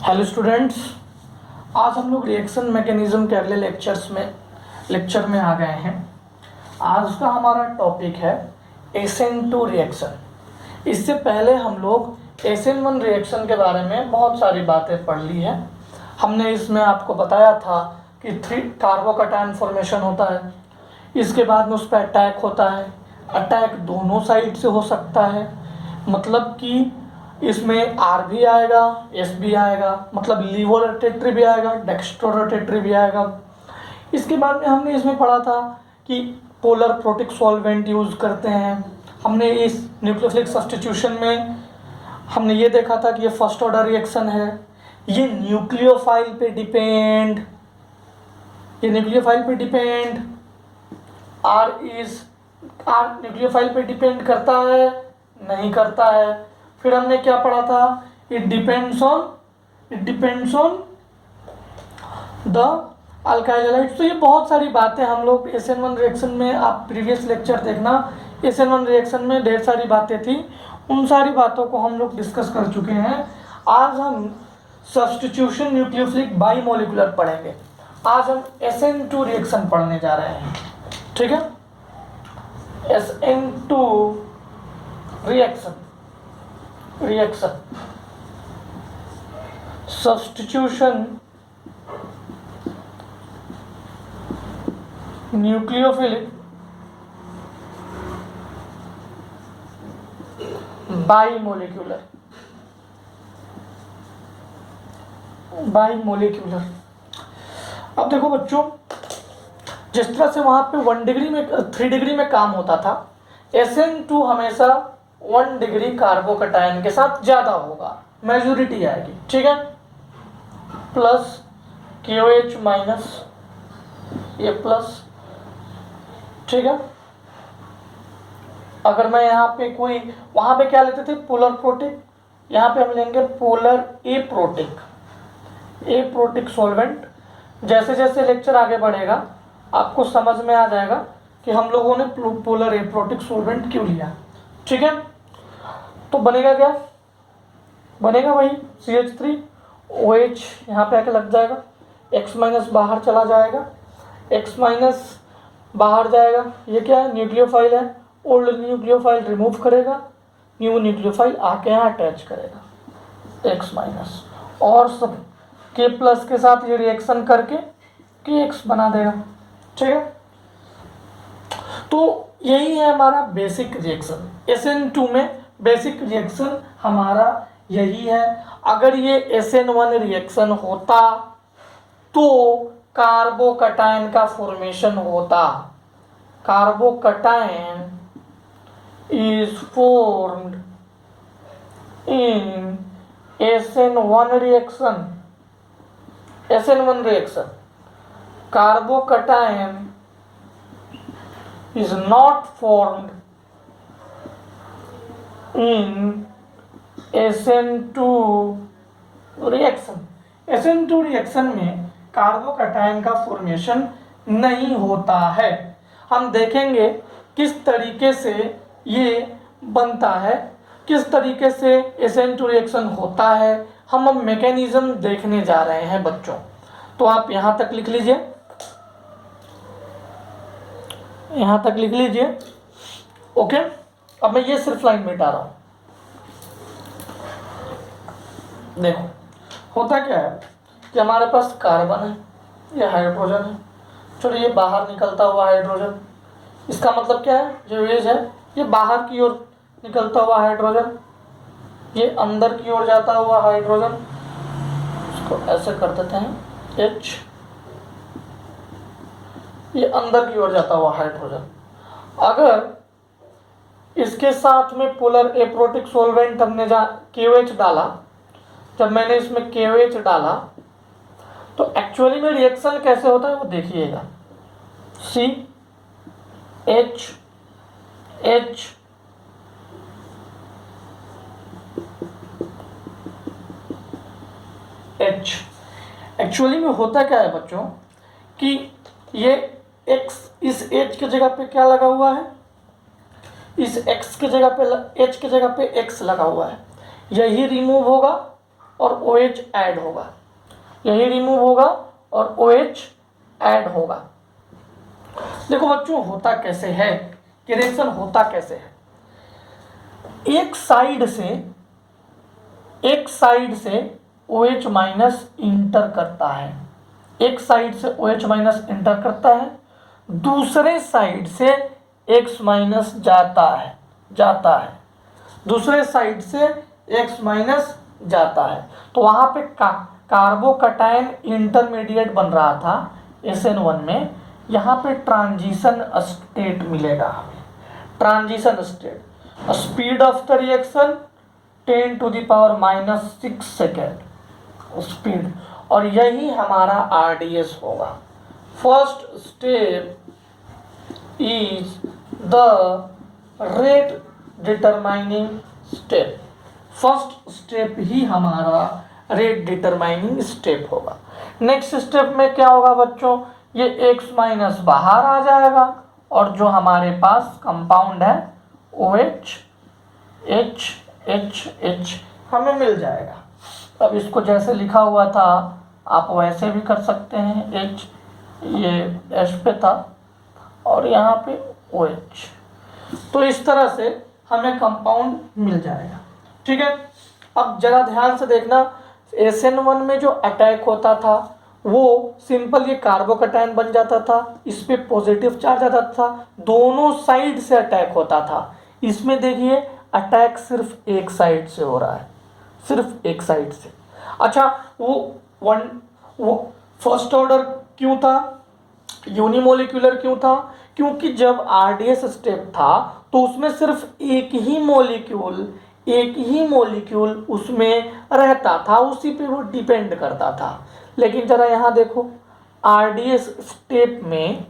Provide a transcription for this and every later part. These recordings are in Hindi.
हेलो स्टूडेंट्स, आज हम लोग रिएक्शन मैकेनिज्म के अगले लेक्चर में आ गए हैं। आज का हमारा टॉपिक है SN2 रिएक्शन। इससे पहले हम लोग SN1 रिएक्शन के बारे में बहुत सारी बातें पढ़ ली है। हमने इसमें आपको बताया था कि 3 कार्बोकैटायन फॉर्मेशन होता है, इसके बाद में उस पर अटैक होता है। अटैक दोनों साइड से हो सकता है, मतलब कि इसमें R भी आएगा, S भी आएगा, मतलब लीवो रोटेटरी भी आएगा, डेक्स्ट्रो रोटेटरी भी आएगा। इसके बाद में हमने इसमें पढ़ा था कि पोलर प्रोटिक सॉल्वेंट यूज़ करते हैं। हमने इस न्यूक्लियोफिलिक सब्स्टिट्यूशन में हमने ये देखा था कि ये फर्स्ट ऑर्डर रिएक्शन है, ये न्यूक्लियोफाइल पे डिपेंड R न्यूक्लियोफाइल पे डिपेंड करता है, नहीं करता है। फिर हमने क्या पढ़ा था, it depends on the alkyl halides. तो ये बहुत सारी बातें हम लोग SN1 रिएक्शन में, आप प्रीवियस लेक्चर देखना, SN1 रिएक्शन में ढेर सारी बातें थी, उन सारी बातों को हम लोग डिस्कस कर चुके हैं। आज हम सब्स्टिट्यूशन न्यूक्लियोफिलिक बाईमोलिकुलर पढ़ेंगे। आज हम SN2 रिएक्शन पढ़ने जा रहे हैं, ठीक है। SN2 reaction substitution nucleophilic bimolecular. अब देखो बच्चों, जिस तरह से वहां पे 1 डिग्री में 3 डिग्री में काम होता था, SN2 हमेशा 1 डिग्री कार्बोकैटायन के साथ ज़्यादा होगा, मेजोरिटी आएगी, ठीक है। प्लस KOH माइनस ये प्लस, ठीक है। अगर मैं यहाँ पे कोई, वहाँ पे क्या लेते थे, पोलर प्रोटिक, यहाँ पे हम लेंगे पोलर एप्रोटिक सॉल्वेंट। जैसे जैसे लेक्चर आगे बढ़ेगा आपको समझ में आ जाएगा कि हम लोगों ने पोलर एप्रोटिक सॉल्वेंट क्यों लिया, ठीक है। तो बनेगा क्या, बनेगा वही CH3 OH यहाँ पे आके लग जाएगा, X माइनस बाहर चला जाएगा, X माइनस बाहर जाएगा, ये क्या है, न्यूक्लियोफाइल है, ओल्ड न्यूक्लियोफाइल रिमूव करेगा, न्यू न्यूक्लियोफाइल आके यहाँ अटैच करेगा, X माइनस, और सब K प्लस के साथ ये रिएक्शन करके KX बना देगा, ठीक है। तो यही है हमारा बेसिक रिएक्शन। SN2 में बेसिक रिएक्शन हमारा यही है। अगर ये SN1 रिएक्शन होता तो कार्बोकैटायन का फॉर्मेशन होता। Carbocation is formed in SN1 reaction. Carbocation is not formed in SN2 reaction. SN2 reaction में कार्बोकैटायन का फॉर्मेशन नहीं होता है। हम देखेंगे किस तरीके से ये बनता है, किस तरीके से SN2 रिएक्शन होता है, हम मैकेनिज्म देखने जा रहे हैं बच्चों। तो आप यहाँ तक लिख लीजिए, यहाँ तक लिख लीजिए, ओके। अब मैं ये सिर्फ लाइन मिटा रहा हूँ। देखो होता क्या है कि हमारे पास कार्बन है, ये हाइड्रोजन है, चलो ये बाहर निकलता हुआ हाइड्रोजन, इसका मतलब क्या है, जो वेज है ये बाहर की ओर निकलता हुआ हाइड्रोजन, ये अंदर की ओर जाता हुआ हाइड्रोजन, इसको ऐसे कर देते हैं H, ये अंदर की ओर जाता हुआ हाइड्रोजन। अगर इसके साथ में पोलर एप्रोटिक सॉल्वेंट हमने KOH डाला, जब मैंने इसमें KOH डाला तो एक्चुअली में रिएक्शन कैसे होता है वो देखिएगा। CH एक्चुअली में होता क्या है बच्चों कि ये X, इस H की जगह पे क्या लगा हुआ है, इस X की जगह पे H की जगह पे X लगा हुआ है, यही रिमूव होगा और OH ऐड होगा, यही रिमूव होगा और OH ऐड होगा। देखो बच्चों होता कैसे है, कि रिएक्शन होता कैसे है, एक साइड से OH माइनस इंटर करता है, एक साइड से OH माइनस इंटर करता है, दूसरे साइड से X माइनस जाता है, दूसरे साइड से X माइनस जाता है। तो वहां पे कार्बोकटायन इंटरमीडिएट बन रहा था SN1 में, यहाँ पे ट्रांजिशन स्टेट मिलेगा हमें, transition state, speed of the reaction 10⁻⁻6 second speed, और यही हमारा RDS होगा। First step is the rate determining step, first step ही हमारा रेट डिटरमाइनिंग स्टेप होगा। नेक्स्ट स्टेप में क्या होगा बच्चों, ये X माइनस बाहर आ जाएगा और जो हमारे पास कंपाउंड है OH H हमें मिल जाएगा। अब इसको जैसे लिखा हुआ था आप वैसे भी कर सकते हैं, H ये H पे था और यहाँ पे OH, तो इस तरह से हमें कंपाउंड मिल जाएगा। ठीक है, अब जरा ध्यान से देखना, SN1 में जो अटैक होता था वो सिंपल ये कार्बोकटायन बन जाता था, इस पे पॉजिटिव चार्ज आता था, दोनों साइड से अटैक होता था। इसमें देखिए अटैक सिर्फ एक साइड से हो रहा है, सिर्फ एक साइड से। अच्छा वो फर्स्ट ऑर्डर क्यों था, यूनिमोलिकुलर क्यों था, क्योंकि जब RDS स्टेप था तो उसमें सिर्फ एक ही मॉलिक्यूल उसमें रहता था, उसी पे वो डिपेंड करता था। लेकिन जरा यहाँ देखो RDS स्टेप में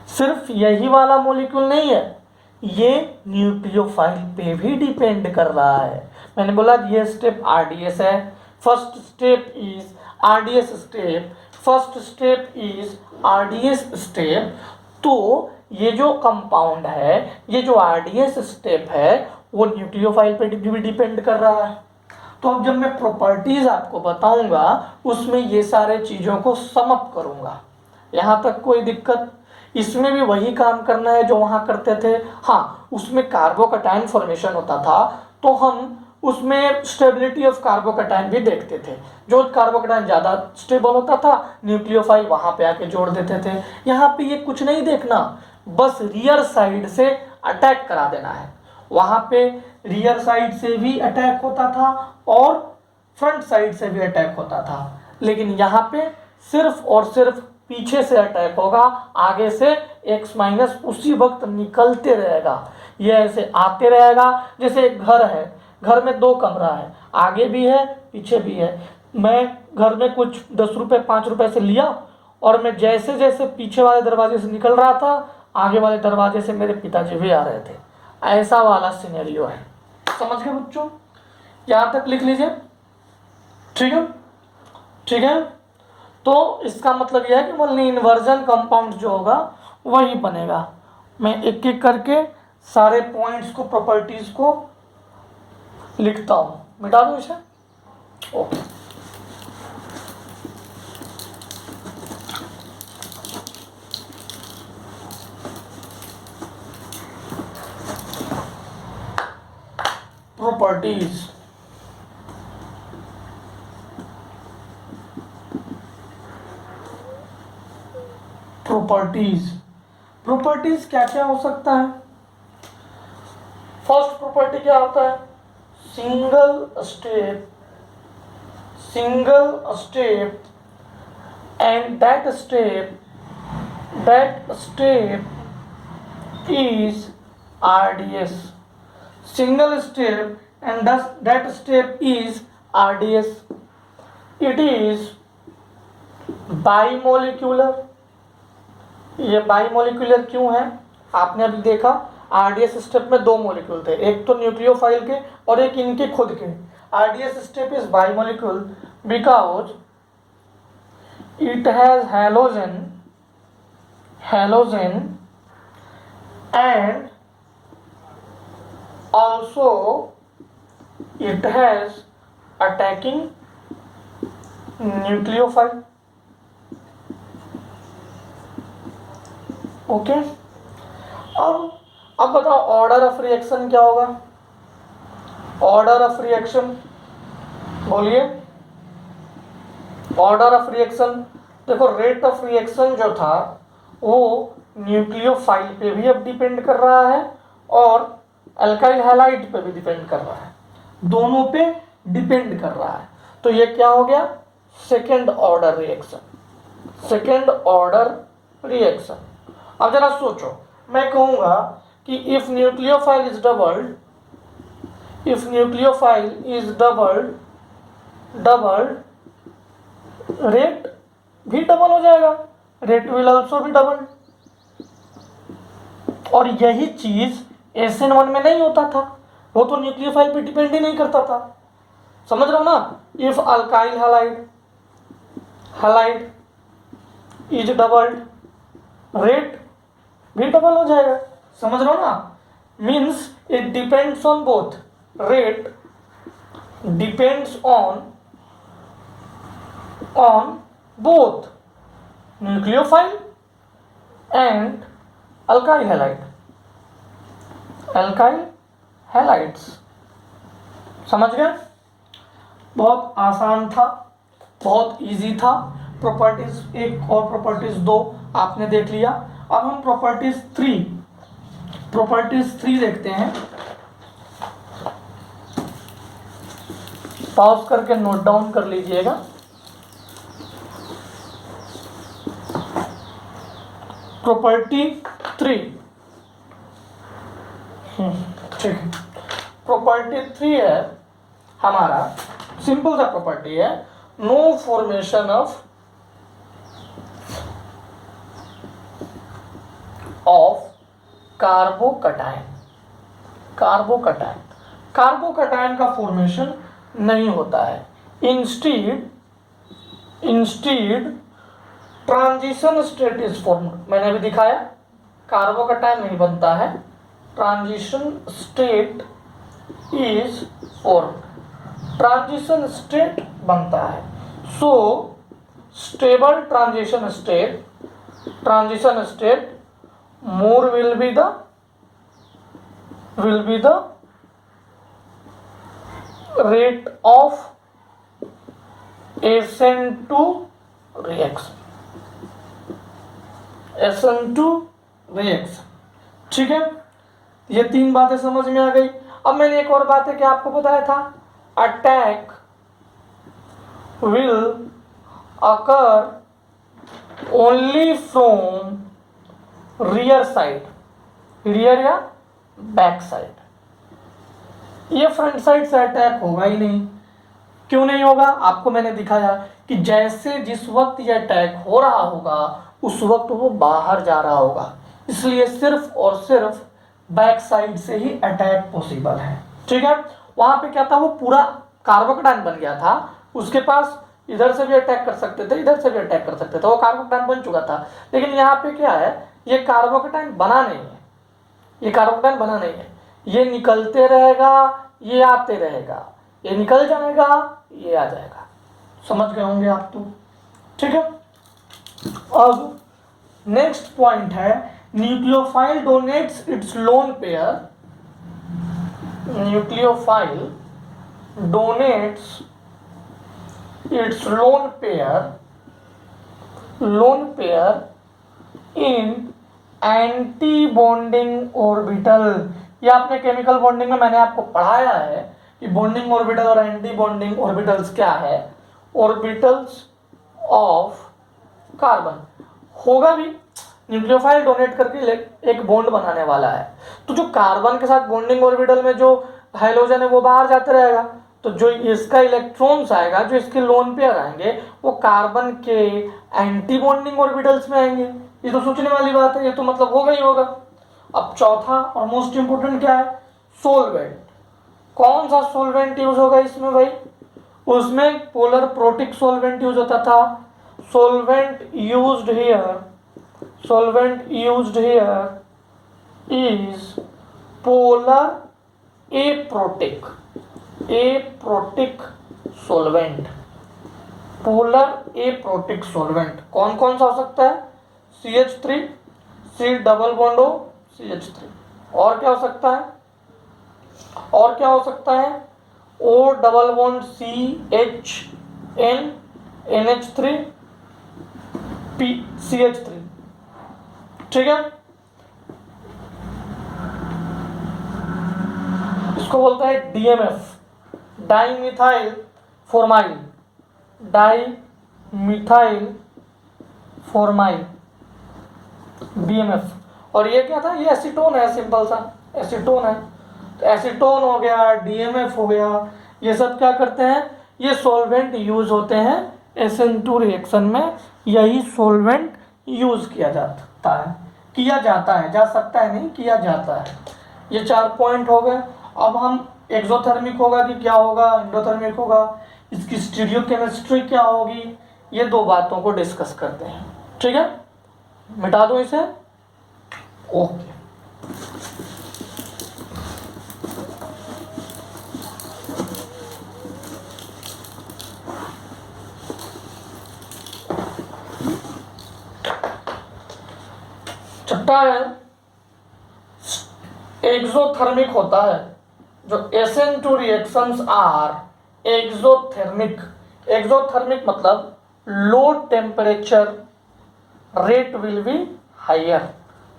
सिर्फ यही वाला मॉलिक्यूल नहीं है, ये न्यूक्लियोफाइल पे भी डिपेंड कर रहा है। मैंने बोला ये स्टेप RDS है, first step is RDS step, first step is RDS step. तो ये जो कंपाउंड है, ये जो RDS स्टेप है, वो न्यूक्लियोफाइल पे भी डिपेंड कर रहा है। तो अब जब मैं प्रॉपर्टीज आपको बताऊंगा उसमें ये सारे चीजों को सम अप करूंगा, यहाँ तक कोई दिक्कत। इसमें भी वही काम करना है जो वहां करते थे। हाँ, उसमें कार्बोकटायन फॉर्मेशन होता था तो हम उसमें स्टेबिलिटी ऑफ कार्बोकटायन भी देखते थे, जो कार्बोकटायन ज़्यादा स्टेबल होता था न्यूक्लियोफाइल वहां पे आके जोड़ देते थे। यहाँ पे ये कुछ नहीं देखना, बस रियर साइड से अटैक करा देना है। वहां पे रियर साइड से भी अटैक होता था और फ्रंट साइड से भी अटैक होता था, लेकिन यहाँ पे सिर्फ और सिर्फ पीछे से अटैक होगा, आगे से X माइनस उसी वक्त निकलते रहेगा। ये ऐसे आते रहेगा जैसे एक घर है, घर में 2 कमरा है, आगे भी है पीछे भी है। मैं घर में कुछ 10 रुपये 5 रुपये से लिया और मैं जैसे जैसे पीछे वाले दरवाजे से निकल रहा था, आगे वाले दरवाजे से मेरे पिताजी भी आ रहे थे। ऐसा वाला सिनेरियो है, समझ गए बच्चों? यहाँ तक लिख लीजिए, ठीक है, ठीक है। तो इसका मतलब यह है कि ओनली इन्वर्जन कंपाउंड जो होगा वही बनेगा। मैं एक एक करके सारे पॉइंट्स को, प्रॉपर्टीज को लिखता हूँ, मिटा दूँ इसे, ओके। प्रॉपर्टीज, प्रॉपर्टीज क्या क्या हो सकता है? फर्स्ट प्रॉपर्टी क्या होता है? Single step and that step is RDS. Single step and thus that step is RDS. It is bimolecular. ये बाईमोलिकुलर क्यों है? आपने अभी देखा RDS स्टेप में 2 मॉलिक्यूल थे, एक तो न्यूक्लियोफाइल के और एक इनके खुद के। RDS step is bimolecular because it has halogen and also it has attacking nucleophile. Okay, अब बताओ ऑर्डर ऑफ रिएक्शन क्या होगा? ऑर्डर ऑफ रिएक्शन बोलिए। ऑर्डर ऑफ रिएक्शन देखो, रेट ऑफ रिएक्शन जो था वो न्यूक्लियोफाइल पे भी अब डिपेंड कर रहा है और अल्काइल हैलाइड पे भी डिपेंड कर रहा है, दोनों पे डिपेंड कर रहा है। तो ये क्या हो गया? Second order reaction. Second order reaction. अब जरा सोचो, मैं कहूंगा कि if nucleophile is doubled, if nucleophile is doubled, rate भी डबल हो जाएगा, रेट विल ऑल्सो भी डबल। और यही चीज SN1 में नहीं होता था, वो तो न्यूक्लियोफाइल पे डिपेंड ही नहीं करता था। समझ रहे हो ना? If alkyl halide is doubled, rate भी डबल हो जाएगा। समझ रहे हो ना? Means it depends on both, rate depends on both nucleophile and alkyl halides। समझ गए? बहुत आसान था, बहुत इजी था। प्रॉपर्टीज एक और प्रॉपर्टीज दो आपने देख लिया। अब हम प्रॉपर्टीज थ्री देखते हैं। पॉज करके नोट डाउन कर लीजिएगा। प्रॉपर्टी 3, ठीक है। प्रॉपर्टी 3 है हमारा, सिंपल सा प्रॉपर्टी है, no formation of carbocation. Carbocation का फॉर्मेशन नहीं होता है। Instead transition state is formed. मैंने अभी दिखाया कार्बोकटायन नहीं बनता है, transition state is formed, transition state बनता है। So stable transition state more will be the rate of SN2 reaction, ठीक है। ये तीन बातें समझ में आ गई। अब मैंने एक और बात है कि आपको बताया था, attack will occur only from rear side, rear या बैक साइड। ये फ्रंट साइड से अटैक होगा ही नहीं। क्यों नहीं होगा? आपको मैंने दिखाया कि जैसे जिस वक्त ये अटैक हो रहा होगा उस वक्त वो बाहर जा रहा होगा, इसलिए सिर्फ और सिर्फ बैक साइड से ही अटैक पॉसिबल है, ठीक है। वहां पे क्या था, वो पूरा कार्बोकटायन बन गया था, उसके पास इधर से भी अटैक कर सकते थे, इधर से भी अटैक कर सकते थे, वो कार्बोकटायन बन चुका था। लेकिन यहाँ पे क्या है, ये कार्बोकटायन बना नहीं है, ये निकलते रहेगा, ये आते रहेगा, ये निकल जाएगा, ये आ जाएगा। समझ गए होंगे आप तो, ठीक है। अब नेक्स्ट पॉइंट है, nucleophile donates its lone pair, nucleophile donates its lone pair in anti bonding orbital. ये आपने केमिकल बॉन्डिंग में मैंने आपको पढ़ाया है कि बॉन्डिंग ऑर्बिटल और एंटी बॉन्डिंग ऑर्बिटल्स क्या है। ऑर्बिटल्स ऑफ कार्बन होगा भी, न्यूक्लियोफाइल डोनेट करके एक बॉन्ड बनाने वाला है, तो जो कार्बन के साथ बॉन्डिंग ऑर्बिटल में जो हाइड्रोजन है वो बाहर जाते रहेगा, तो जो इसका इलेक्ट्रॉन्स आएगा, जो इसके लोन पेयर आएंगे, वो कार्बन के एंटी बॉन्डिंग ऑर्बिटल्स में आएंगे। ये तो सोचने वाली बात है, ये तो मतलब होगा ही होगा। अब चौथा और मोस्ट इंपोर्टेंट क्या है, सोलवेंट। कौन सा सोलवेंट यूज होगा इसमें भाई? उसमें पोलर प्रोटिक सोलवेंट यूज होता था। Solvent used here is polar aprotic solvent. Polar aprotic solvent कौन कौन सा हो सकता है? CH3, C double bond O, CH3। और क्या हो सकता है? और क्या हो सकता है? O double bond CHN, NH3, CH3। ठीक है, इसको बोलता है DMF, dimethyl formyl, dimethyl formyl, DMF। और ये क्या था? ये एसीटोन है, सिंपल सा एसीटोन है। तो एसीटोन हो गया, DMF हो गया, ये सब क्या करते हैं? ये सॉल्वेंट यूज होते हैं SN2 रिएक्शन में। यही सॉल्वेंट यूज किया जाता है, जा सकता है नहीं, किया जाता है। ये 4 पॉइंट हो गए। अब हम एक्सोथर्मिक होगा कि क्या होगा, एंडोथर्मिक होगा, इसकी स्टीरियोकेमिस्ट्री क्या होगी, ये 2 बातों को डिस्कस करते हैं। ठीक है, मिटा दो इसे। ओके, छठा है एक्सोथर्मिक होता है। जो SN2 reactions are exothermic. Exothermic मतलब low temperature rate will be higher,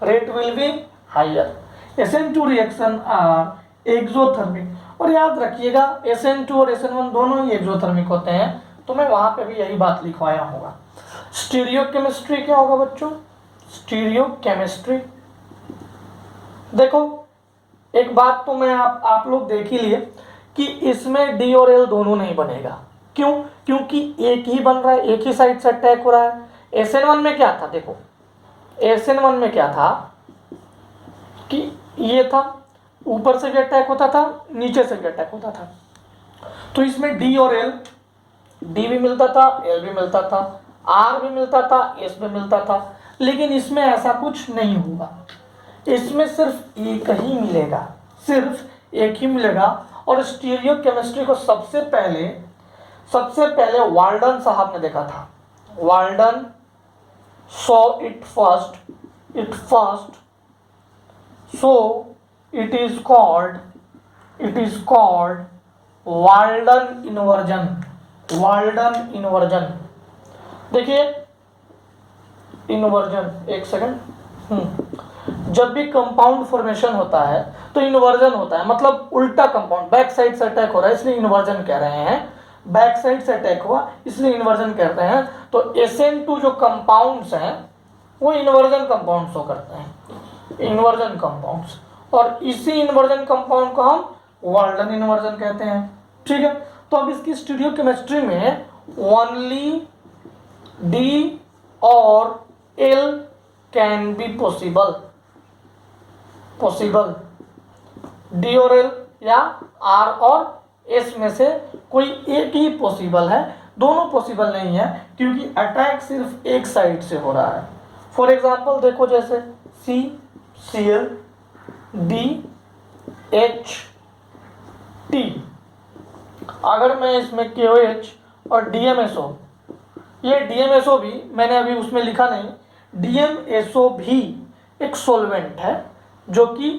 rate will be higher. SN2 reaction are exothermic. और याद रखिएगा SN2 और SN1 दोनों ही एक्सोथर्मिक होते हैं, तो मैं वहां पे भी यही बात लिखवाया होगा। स्टीरियोकेमिस्ट्री क्या होगा बच्चों? स्टीरियोकेमिस्ट्री, देखो एक बात तो मैं आप लोग देख ही लिए कि इसमें D और L दोनों नहीं बनेगा। क्यों? क्योंकि एक ही बन रहा है, एक ही साइड से अटैक हो रहा है। SN1 में क्या था? देखो SN1 में क्या था कि ये था, ऊपर से भी अटैक होता था, नीचे से भी अटैक होता था। तो इसमें D और L, D भी मिलता था, L भी मिलता था, R भी मिलता था, S भी मिलता था। लेकिन इसमें ऐसा कुछ नहीं होगा, इसमें सिर्फ एक ही मिलेगा, सिर्फ एक ही मिलेगा। और स्टीरियोकेमिस्ट्री को सबसे पहले वाल्डन साहब ने देखा था। Walden saw it first, so it is called Walden inversion. Walden inversion, देखिए इन्वर्जन, एक सेकंड। जब भी कंपाउंड फॉर्मेशन होता है तो इन्वर्जन होता है, मतलब उल्टा कंपाउंड, बैक साइड से अटैक हो रहा है इसलिए इन्वर्जन कह रहे हैं। बैक साइड से अटैक हुआ इसलिए इन्वर्जन कहते हैं। तो SN2 जो कंपाउंड्स हैं वो इन्वर्जन कंपाउंड्स हो करते हैं, इन्वर्जन कंपाउंड्स। और इसी इन्वर्जन कंपाउंड को हम वाल्डन इन्वर्जन कहते हैं। ठीक है, तो अब इसकी स्टीरियोकेमिस्ट्री में ओनली D और L can be possible, D और L या R और S में से कोई एक ही पॉसिबल है, दोनों पॉसिबल नहीं है क्योंकि अटैक सिर्फ एक साइड से हो रहा है। फॉर एग्जांपल देखो, जैसे CCl, DHT, अगर मैं इसमें KOH और DMSO, ये DMSO भी मैंने अभी उसमें लिखा नहीं, DMSO भी एक सॉल्वेंट है जो कि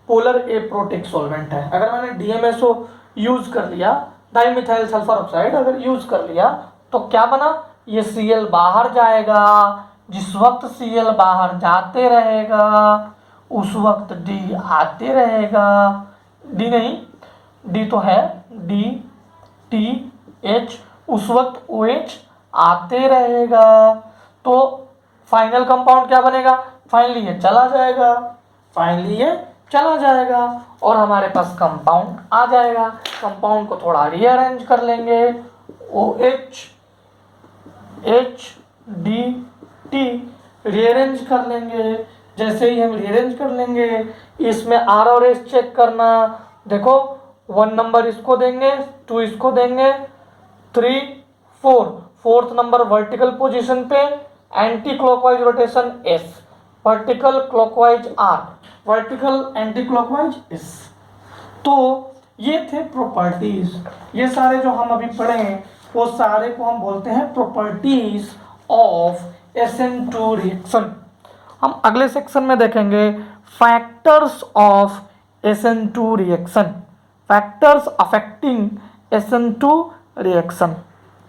पोलर एप्रोटिक सॉल्वेंट है। अगर मैंने DMSO यूज कर लिया, डाइमिथाइल सल्फर ऑक्साइड अगर यूज कर लिया तो क्या बना? ये Cl बाहर जाएगा। जिस वक्त Cl बाहर जाते रहेगा उस वक्त D आते रहेगा। D नहीं, D तो है, D T H, उस वक्त OH आते रहेगा। तो फाइनल कंपाउंड क्या बनेगा? फाइनली ये चला जाएगा, और हमारे पास कंपाउंड आ जाएगा। कंपाउंड को थोड़ा रीअरेंज कर लेंगे, OH HDT रीअरेंज कर लेंगे। जैसे ही हम रीअरेंज कर लेंगे, इसमें R और S चेक करना। देखो 1 नंबर इसको देंगे, 2 इसको देंगे, 3 4, फोर्थ नंबर वर्टिकल पोजीशन पे anti clockwise rotation S, vertical clockwise R, vertical anti clockwise S। तो ये थे प्रॉपर्टीज, ये सारे जो हम अभी पढ़े हैं वो सारे को हम बोलते हैं प्रॉपर्टीज ऑफ SN2 रिएक्शन। हम अगले सेक्शन में देखेंगे factors of SN2 reaction, factors affecting SN2 reaction.